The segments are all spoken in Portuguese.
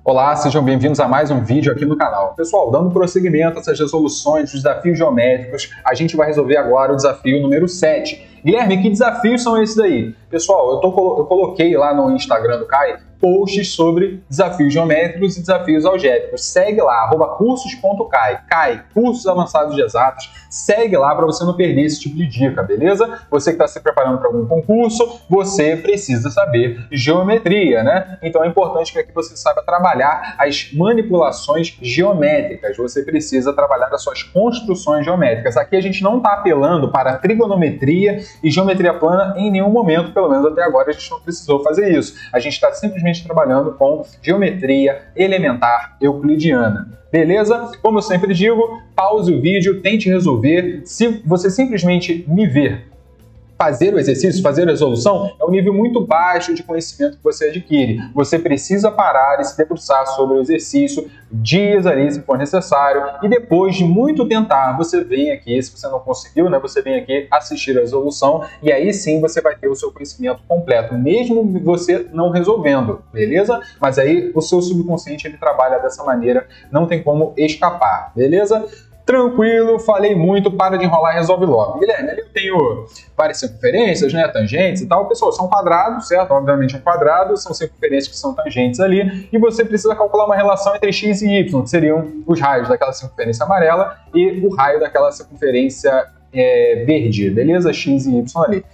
Olá, sejam bem-vindos a mais um vídeo aqui no canal. Pessoal, dando prosseguimento a essas resoluções dos desafios geométricos, a gente vai resolver agora o desafio número 7. Guilherme, que desafios são esses aí? Pessoal, eu coloquei lá no Instagram do Kai posts sobre desafios geométricos e desafios algébricos. Segue lá, @cursos.kai. Kai, cursos avançados de exatas. Segue lá para você não perder esse tipo de dica, beleza? Você que está se preparando para algum concurso, você precisa saber geometria, né? Então é importante que aqui você saiba trabalhar as manipulações geométricas. Você precisa trabalhar as suas construções geométricas. Aqui a gente não está apelando para trigonometria e geometria plana em nenhum momento, pelo menos até agora a gente não precisou fazer isso. A gente está simplesmente trabalhando com geometria elementar euclidiana. Beleza? Como eu sempre digo, pause o vídeo, tente resolver. Se você simplesmente me ver fazer o exercício, fazer a resolução, é um nível muito baixo de conhecimento que você adquire. Você precisa parar e se debruçar sobre o exercício dias ali, se for necessário, e depois de muito tentar, você vem aqui, se você não conseguiu, né, você vem aqui assistir a resolução, e aí sim você vai ter o seu conhecimento completo, mesmo você não resolvendo, beleza? Mas aí o seu subconsciente, ele trabalha dessa maneira, não tem como escapar, beleza? Tranquilo, falei muito, para de enrolar e resolve logo. Guilherme, ali eu tenho várias circunferências, né, tangentes e tal. Pessoal, são quadrados, certo? Obviamente um quadrado, são circunferências que são tangentes ali, e você precisa calcular uma relação entre x e y, que seriam os raios daquela circunferência amarela e o raio daquela circunferência verde, beleza? X e y ali.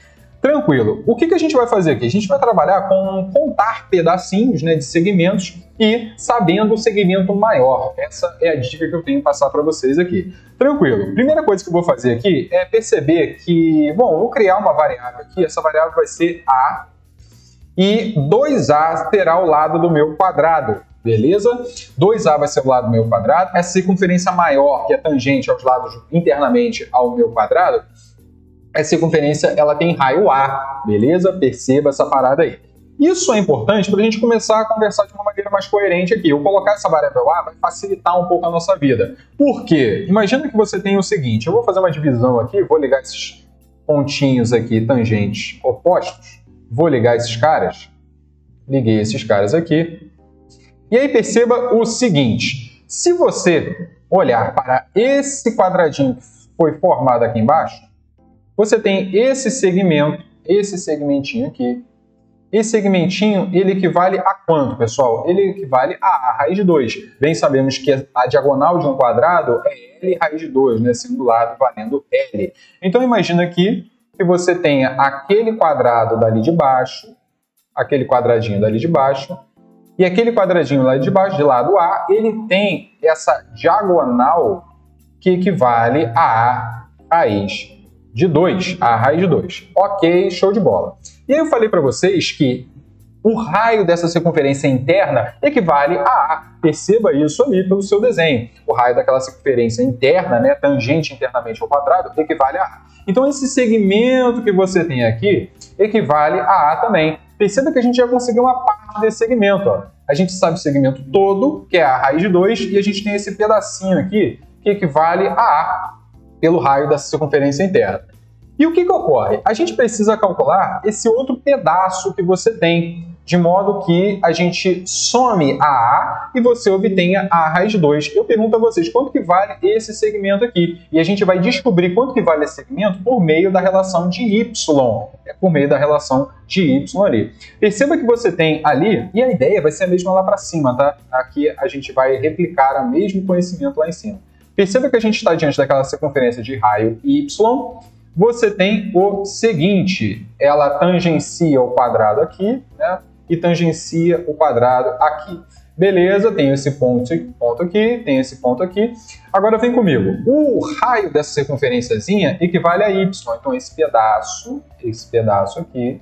Tranquilo. O que a gente vai fazer aqui? A gente vai trabalhar com contar pedacinhos, né, de segmentos e sabendo o segmento maior. Essa é a dica que eu tenho que passar para vocês aqui. Tranquilo. Primeira coisa que eu vou fazer aqui é perceber que, bom, eu vou criar uma variável aqui, essa variável vai ser A, e 2A terá o lado do meu quadrado. Beleza? 2A vai ser o lado do meu quadrado. Essa circunferência maior, que é tangente aos lados internamente ao meu quadrado, essa circunferência ela tem raio A, beleza? Perceba essa parada aí. Isso é importante para a gente começar a conversar de uma maneira mais coerente aqui. Eu colocar essa variável A vai facilitar um pouco a nossa vida. Por quê? Imagina que você tem o seguinte, eu vou fazer uma divisão aqui, vou ligar esses pontinhos aqui, tangentes opostos, vou ligar esses caras, liguei esses caras aqui, e aí perceba o seguinte, se você olhar para esse quadradinho que foi formado aqui embaixo, você tem esse segmentinho aqui. Esse segmentinho, ele equivale a quanto, pessoal? Ele equivale a A raiz de 2. Bem sabemos que a diagonal de um quadrado é L raiz de 2, né? Sendo lado valendo L. Então, imagina aqui que você tenha aquele quadrado dali de baixo, aquele quadradinho dali de baixo, e aquele quadradinho lá de baixo, de lado A, ele tem essa diagonal que equivale a A raiz de 2, a raiz de 2. Ok, show de bola. E aí eu falei para vocês que o raio dessa circunferência interna equivale a A. Perceba isso ali pelo seu desenho. O raio daquela circunferência interna, né, tangente internamente ao quadrado, equivale a A. Então esse segmento que você tem aqui equivale a A também. Perceba que a gente já conseguiu uma parte desse segmento. Ó. A gente sabe o segmento todo, que é a raiz de 2, e a gente tem esse pedacinho aqui que equivale a A pelo raio dessa circunferência interna. E o que ocorre? A gente precisa calcular esse outro pedaço que você tem, de modo que a gente some a A e você obtenha A raiz de 2. Eu pergunto a vocês, quanto que vale esse segmento aqui? E a gente vai descobrir quanto que vale esse segmento por meio da relação de Y. É por meio da relação de Y ali. Perceba que você tem ali, e a ideia vai ser a mesma lá para cima, tá? Aqui a gente vai replicar o mesmo conhecimento lá em cima. Perceba que a gente está diante daquela circunferência de raio Y. Você tem o seguinte, ela tangencia o quadrado aqui, né? E tangencia o quadrado aqui. Beleza, tem esse ponto aqui, tem esse ponto aqui. Agora vem comigo. O raio dessa circunferênciazinha equivale a Y. Então esse pedaço aqui,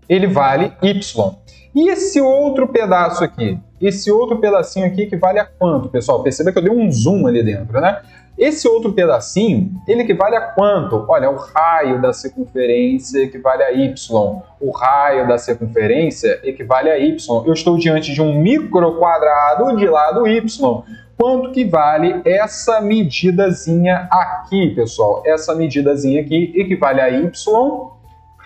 ele vale Y. E esse outro pedaço aqui? Esse outro pedacinho aqui equivale a quanto, pessoal? Perceba que eu dei um zoom ali dentro, né? Esse outro pedacinho, ele equivale a quanto? Olha, o raio da circunferência equivale a Y. O raio da circunferência equivale a Y. Eu estou diante de um microquadrado de lado Y. Quanto que vale essa medidazinha aqui, pessoal? Essa medidazinha aqui equivale a Y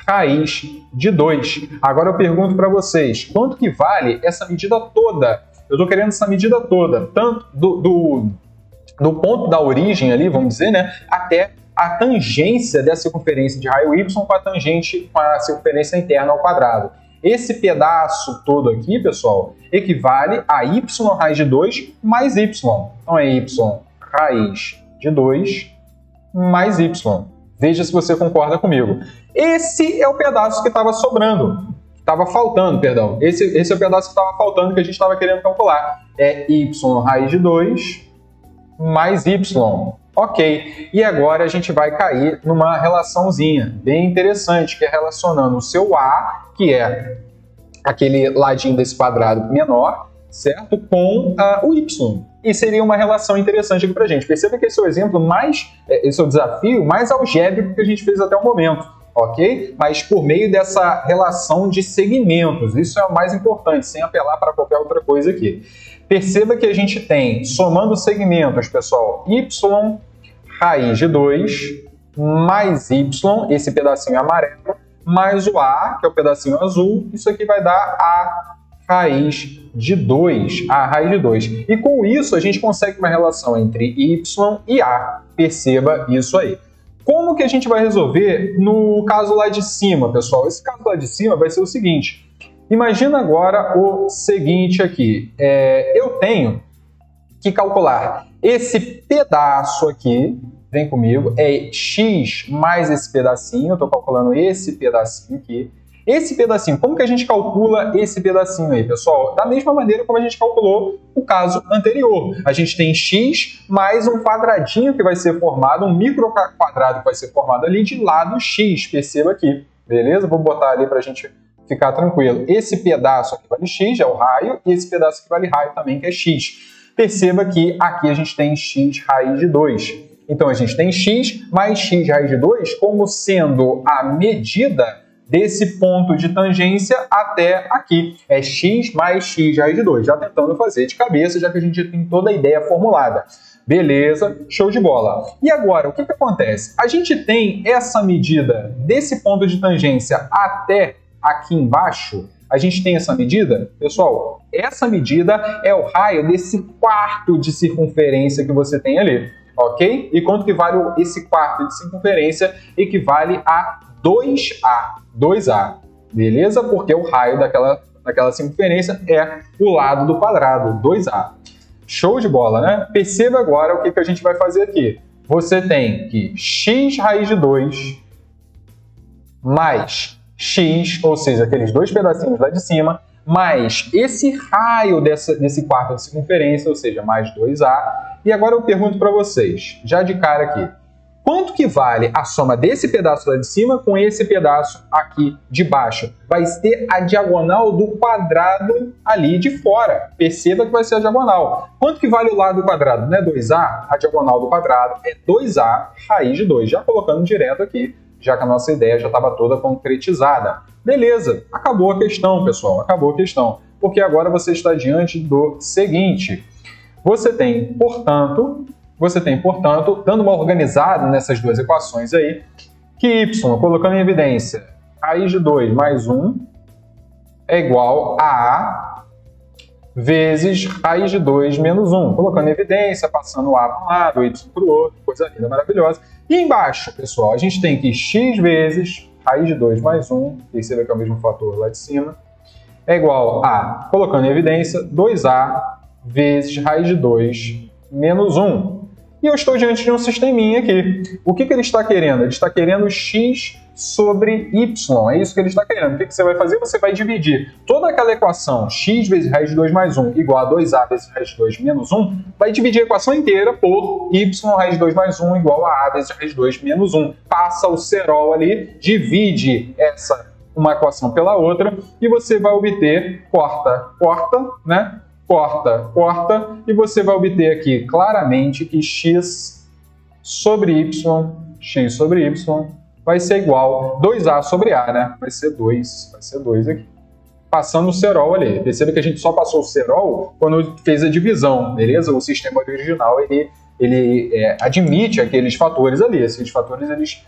raiz de 2. Agora eu pergunto para vocês, quanto que vale essa medida toda? Eu estou querendo essa medida toda, tanto do ponto da origem ali, vamos dizer, né, até a tangência da circunferência de raio y com a tangente, com a circunferência interna ao quadrado. Esse pedaço todo aqui, pessoal, equivale a y raiz de 2 mais y. Então é y raiz de 2 mais y. Veja se você concorda comigo. Esse é o pedaço que estava sobrando. Estava faltando, perdão. Esse é o pedaço que estava faltando que a gente estava querendo calcular. É y raiz de 2 mais y. Ok. E agora a gente vai cair numa relaçãozinha bem interessante, que é relacionando o seu A, que é aquele ladinho desse quadrado menor, certo? Com o y. E seria uma relação interessante aqui para a gente. Perceba que esse é o exemplo esse é o desafio mais algébrico que a gente fez até o momento, ok? Mas por meio dessa relação de segmentos. Isso é o mais importante, sem apelar para qualquer outra coisa aqui. Perceba que a gente tem, somando segmentos, pessoal, y raiz de 2 mais y, esse pedacinho amarelo, mais o A, que é o pedacinho azul, isso aqui vai dar A raiz de 2, A raiz de 2. E com isso a gente consegue uma relação entre y e A. Perceba isso aí. Como que a gente vai resolver no caso lá de cima, pessoal? Esse caso lá de cima vai ser o seguinte. Imagina agora o seguinte aqui. Eu tenho que calcular esse pedaço aqui, vem comigo, é x mais esse pedacinho, eu estou calculando esse pedacinho aqui. Esse pedacinho, como que a gente calcula esse pedacinho aí, pessoal? Da mesma maneira como a gente calculou o caso anterior. A gente tem x mais um quadradinho que vai ser formado, um micro quadrado que vai ser formado ali de lado x, perceba aqui, beleza? Vou botar ali para a gente ficar tranquilo. Esse pedaço aqui vale x, é o raio, e esse pedaço aqui vale raio também, que é x. Perceba que aqui a gente tem x raiz de 2. Então a gente tem x mais x raiz de 2 como sendo a medida desse ponto de tangência até aqui. É x mais x raiz de 2. Já tentando fazer de cabeça, já que a gente tem toda a ideia formulada. Beleza, show de bola. E agora, o que acontece? A gente tem essa medida desse ponto de tangência até aqui embaixo. A gente tem essa medida, pessoal, essa medida é o raio desse quarto de circunferência que você tem ali, ok? E quanto que vale esse quarto de circunferência? Equivale a 2A, beleza? Porque o raio daquela circunferência é o lado do quadrado, 2A. Show de bola, né? Perceba agora o que a gente vai fazer aqui. Você tem que x raiz de 2 mais x, ou seja, aqueles dois pedacinhos lá de cima, mais esse raio desse quarto de circunferência, ou seja, mais 2A. E agora eu pergunto para vocês, já de cara aqui, quanto que vale a soma desse pedaço lá de cima com esse pedaço aqui de baixo? Vai ser a diagonal do quadrado ali de fora. Perceba que vai ser a diagonal. Quanto que vale o lado do quadrado? Não é 2A? A diagonal do quadrado é 2A raiz de 2. Já colocando direto aqui, já que a nossa ideia já estava toda concretizada. Beleza, acabou a questão, pessoal, acabou a questão. Porque agora você está diante do seguinte. Você tem, portanto, dando uma organizada nessas duas equações aí, que y, colocando em evidência, raiz de 2 mais 1 é igual a A vezes raiz de 2 menos 1. Colocando em evidência, passando o A para um lado, o Y para o outro, coisa linda, maravilhosa. E embaixo, pessoal, a gente tem que x vezes raiz de 2 mais 1, perceba que é o mesmo fator lá de cima, é igual a, colocando em evidência, 2A vezes raiz de 2 menos 1. E eu estou diante de um sisteminha aqui. O que ele está querendo? Ele está querendo x sobre y. É isso que ele está querendo. O que você vai fazer? Você vai dividir toda aquela equação x vezes raiz de 2 mais 1 igual a 2a vezes raiz de 2 menos 1, vai dividir a equação inteira por y raiz de 2 mais 1 igual a a vezes raiz de 2 menos 1. Passa o cerol ali, divide uma equação pela outra e você vai obter, corta, né? Corta, e você vai obter aqui claramente que x sobre y vai ser igual a 2a sobre a, né? Vai ser 2 aqui. Passando o cerol ali. Perceba que a gente só passou o cerol quando fez a divisão, beleza? O sistema original, ele admite aqueles fatores ali. Esses fatores, eles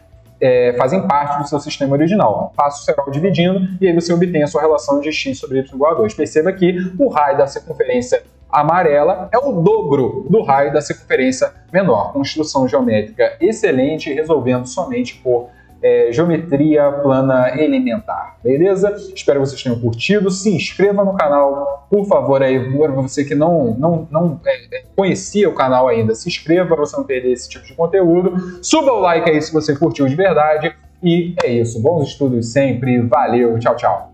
fazem parte do seu sistema original. Passa o cerol dividindo e aí você obtém a sua relação de x sobre y igual a 2. Perceba que o raio da circunferência amarela é o dobro do raio da circunferência menor. Construção geométrica excelente, resolvendo somente por geometria plana elementar, beleza? Espero que vocês tenham curtido. Se inscreva no canal, por favor, aí, para você que não conhecia o canal ainda, se inscreva para você não perder esse tipo de conteúdo. Suba o like aí se você curtiu de verdade. E é isso. Bons estudos sempre. Valeu. Tchau, tchau.